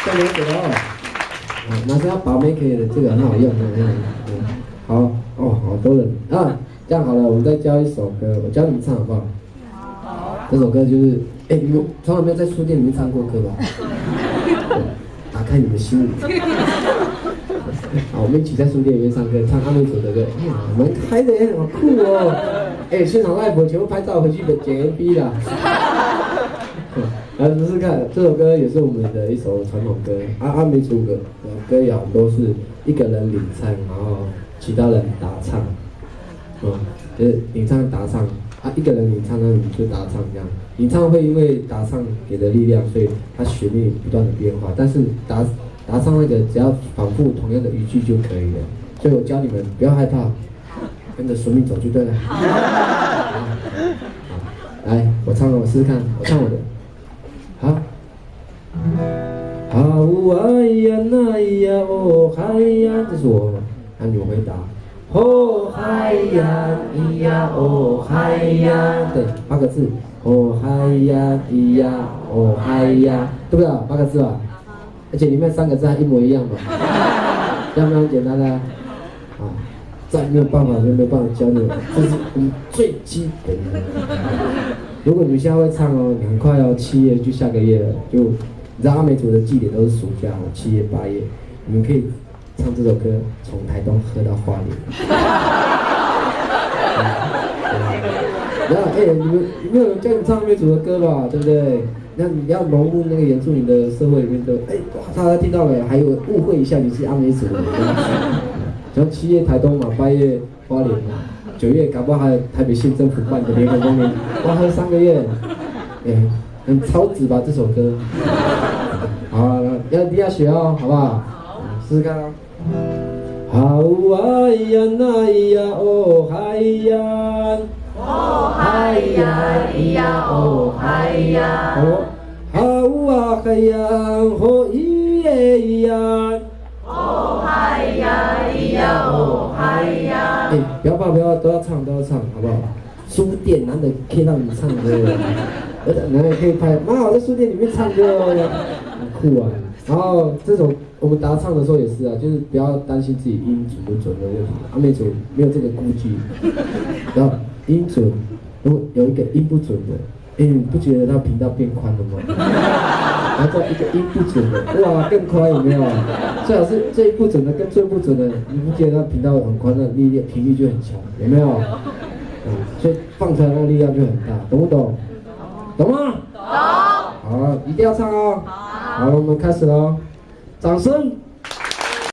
再了解了哦。男生要把妹可以的，这个很好用，好哦，好多人啊，这样好了，我们再教一首歌，我教你们唱好不好？好。这首歌就是，你们从来没有在书店里面唱过歌吧？打开你们心里。好，我们一起在书店里面唱歌，唱阿美族的歌，蛮开的耶，好酷哦！现场 live 全部拍照回去剪 MV 啦。来试试看，这首歌也是我们的一首传统歌。阿美族的歌谣都是一个人领唱，然后其他人打唱，就是领唱打唱一个人领唱，那你就打唱这样。领唱会因为打唱给的力量，所以它旋律不断的变化，但是打唱那个只要反复同样的语句就可以了。所以我教你们不要害怕，跟着旋律走就对了。好，来，我唱了，我试试看，我唱我的。好。好哎呀那呀哦嗨呀，这是我，那你们回答。哦嗨呀咿呀哦嗨呀，对，8个字。哦嗨呀咿呀哦嗨呀，对不对？8个字吧。而且里面3个字还一模一样嘛，这样非常简单的。再没有办法就没有办法教你们，这是我们最基本的。如果你们现在会唱哦，很快哦，7月就下个月了，就你知道阿美族的祭典都是暑假哦，7月8月，你们可以唱这首歌，从台东喝到花莲。然后你们没有人教你唱阿美族的歌吧，对不对？那你要融入那个原住民的社会里面的，哇，大家听到了，还有误会一下你是阿美族的。然后7月台东嘛，8月花莲嘛，9月搞不好还有台北县政府办的联合公园，哇，喝3个月，很超值吧这首歌？好，要学哦，好不好？试试看哦。好哎呀那呀哦嗨呀，哦嗨呀咿呀哦嗨呀，好啊嗨呀哦咿耶咿呀。哦嗨呀咿呀哦嗨呀！不要怕，不要，都要唱，好不好？书店难得可以让你唱歌，难得可以拍，蛮好，在书店里面唱歌哦，很酷啊。然后这首我们打唱的时候也是啊，就是不要担心自己音准不准的问题，阿美族没有这个顾忌。然后音准，如果有一个音不准的，你不觉得它频道变宽了吗？然后再一个音不准的，哇，更宽有没有？最好是最不准的跟最不准的，你不觉得它频道很宽，那力量频率就很强，有没有？所以放出来那力量就很大，懂不懂？懂吗？懂。好，一定要唱哦。好，我们开始喽，掌声。